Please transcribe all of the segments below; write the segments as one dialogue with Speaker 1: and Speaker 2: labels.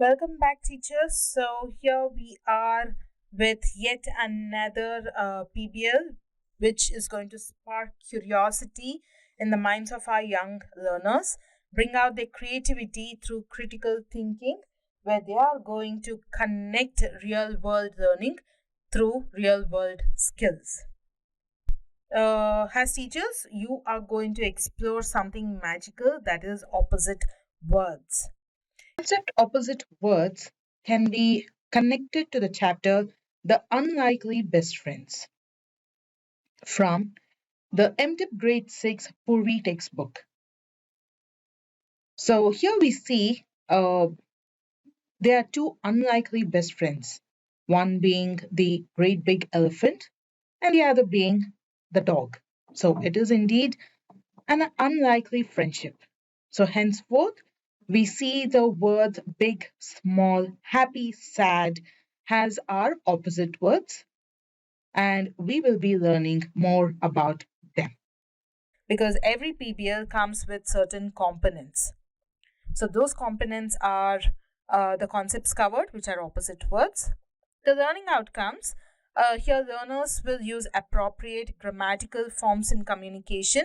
Speaker 1: Welcome back, teachers. So, here we are with yet another PBL, which is going to spark curiosity in the minds of our young learners, bring out their creativity through critical thinking, where they are going to connect real world learning through real world skills. As teachers, you are going to explore something magical, that is opposite words.
Speaker 2: Concept opposite words can be connected to the chapter The Unlikely Best Friends from the MDiv Grade 6 Purvi textbook. So here we see there are two unlikely best friends, one being the great big elephant and the other being the dog. So it is indeed an unlikely friendship. So henceforth, we see the words big, small, happy, sad as our opposite words, and we will be learning more about them.
Speaker 1: Because every PBL comes with certain components. So those components are the concepts covered, which are opposite words. The learning outcomes. Here, learners will use appropriate grammatical forms in communication,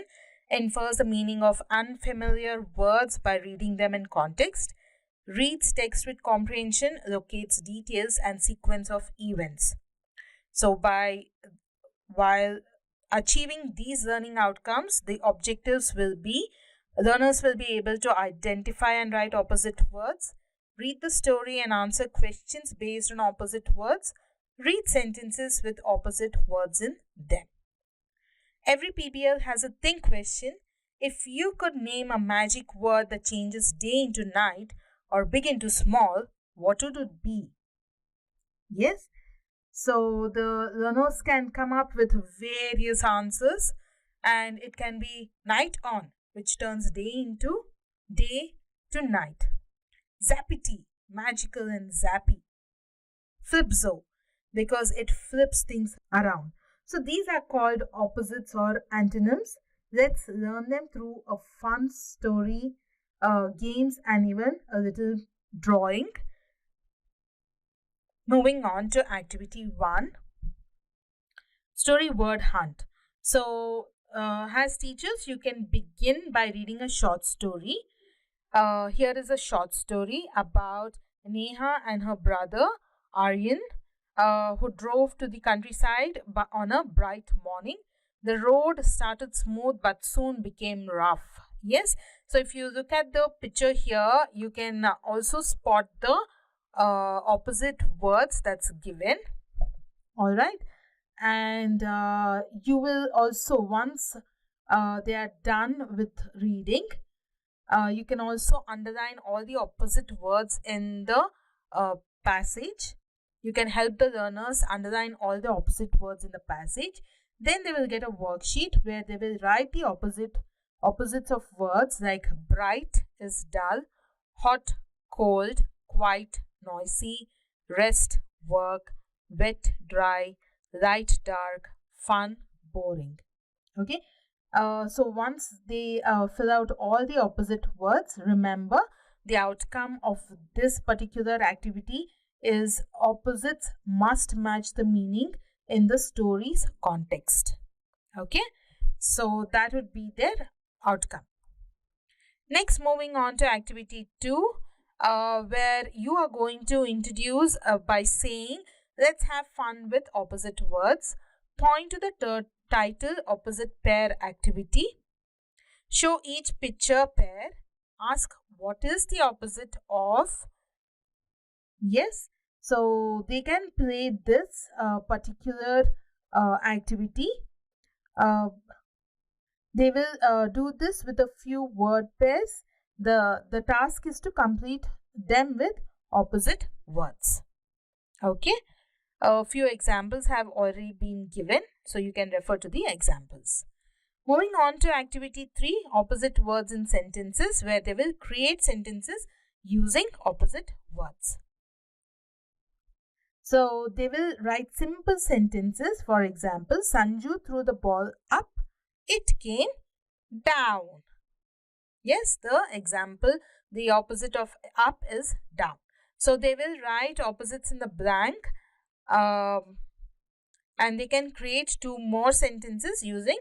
Speaker 1: infers the meaning of unfamiliar words by reading them in context, reads text with comprehension, locates details and sequence of events. So, while achieving these learning outcomes, the objectives will be learners will be able to identify and write opposite words, read the story and answer questions based on opposite words, read sentences with opposite words in them. Every PBL has a think question. If you could name a magic word that changes day into night or big into small, what would it be? Yes, so the learners can come up with various answers, and it can be night on, which turns day to night. Zappity, magical and zappy. Flipzo, because it flips things around. So these are called opposites or antonyms. Let's learn them through a fun story, games, and even a little drawing. Moving on to activity 1, story word hunt. So, as teachers, you can begin by reading a short story. Here is a short story about Neha and her brother Aryan, who drove to the countryside on a bright morning. The road started smooth but soon became rough. Yes, so if you look at the picture here, you can also spot the opposite words that's given. All right, and you will also, once they are done with reading, you can also underline all the opposite words in the passage. You can help the learners underline all the opposite words in the passage. Then they will get a worksheet where they will write the opposites of words, like bright is dull, hot, cold, quiet, noisy, rest, work, wet, dry, light, dark, fun, boring. Okay. So once they fill out all the opposite words, remember the outcome of this particular activity is opposites must match the meaning in the story's context. Okay, so that would be their outcome. Next, moving on to activity 2, where you are going to introduce by saying, let's have fun with opposite words. Point to the title opposite pair activity. Show each picture pair. Ask what is the opposite of. Yes, so they can play this particular activity. They will do this with a few word pairs. The task is to complete them with opposite words. Okay, a few examples have already been given, so you can refer to the examples. Moving on to activity 3, opposite words in sentences, where they will create sentences using opposite words. So they will write simple sentences. For example, Sanju threw the ball up, it came down. Yes, the example, the opposite of up is down. So they will write opposites in the blank, and they can create 2 more sentences using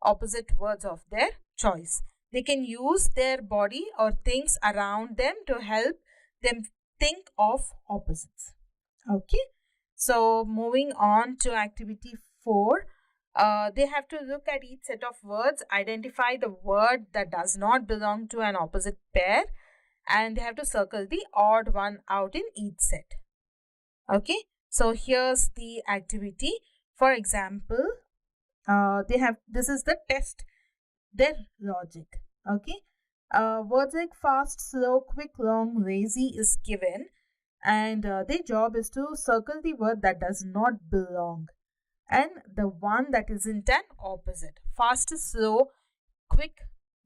Speaker 1: opposite words of their choice. They can use their body or things around them to help them think of opposites. Okay, so moving on to activity 4. They have to look at each set of words, identify the word that does not belong to an opposite pair, and they have to circle the odd one out in each set. Okay, so here's the activity. For example, this is the test their logic. Okay, words like fast, slow, quick, long, lazy is given, and their job is to circle the word that does not belong and the one that isn't an opposite. Fast, slow, quick,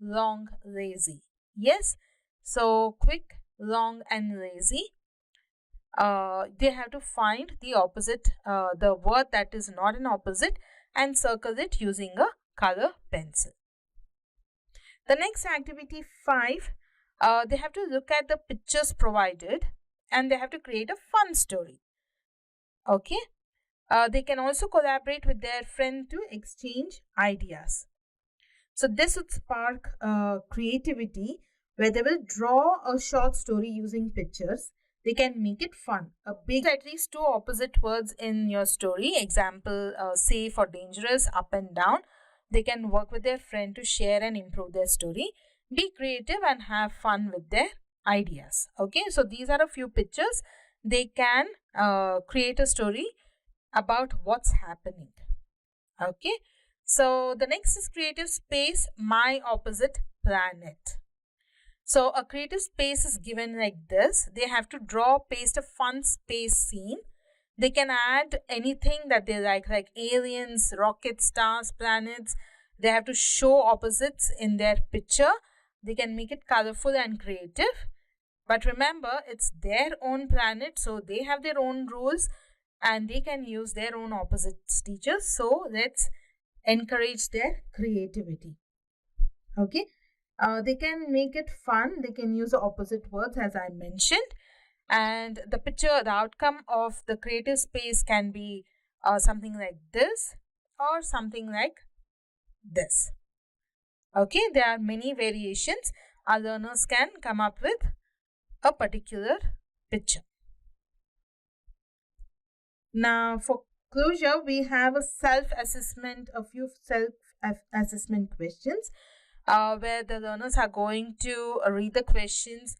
Speaker 1: long, lazy. Yes, so quick, long, and lazy. They have to find the opposite, the word that is not an opposite, and circle it using a color pencil. The next activity 5, they have to look at the pictures provided and they have to create a fun story. Okay, they can also collaborate with their friend to exchange ideas. So this would spark creativity, where they will draw a short story using pictures. They can make it fun. A big at least 2 opposite words in your story. Example, safe or dangerous, up and down. They can work with their friend to share and improve their story. Be creative and have fun with their ideas. Okay, so these are a few pictures. They can create a story about what's happening. Okay, so the next is creative space, my opposite planet. So a creative space is given like this. They have to draw, paste a fun space scene. They can add anything that they like aliens, rockets, stars, planets. They have to show opposites in their picture. They can make it colorful and creative. But remember, it's their own planet, so they have their own rules and they can use their own opposites teachers. So let's encourage their creativity. Okay, they can make it fun. They can use the opposite words as I mentioned, and the picture, the outcome of the creative space can be something like this or something like this. Okay, there are many variations. Our learners can come up with a particular picture. Now for closure, we have a self-assessment, a few self-assessment questions where the learners are going to read the questions,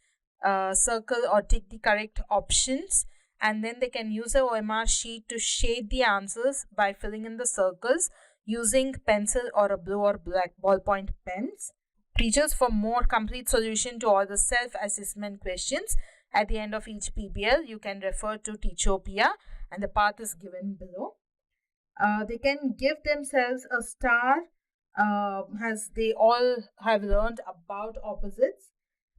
Speaker 1: circle or tick the correct options, and then they can use a OMR sheet to shade the answers by filling in the circles using pencil or a blue or black ballpoint pens. Teachers, for more complete solution to all the self-assessment questions at the end of each PBL, you can refer to Teachopia and the path is given below. They can give themselves a star as they all have learned about opposites.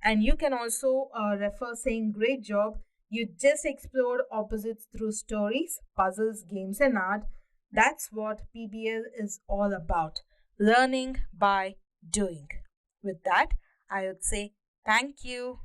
Speaker 1: And you can also refer saying, great job, you just explored opposites through stories, puzzles, games and art. That's what PBL is all about, learning by doing. With that, I would say thank you.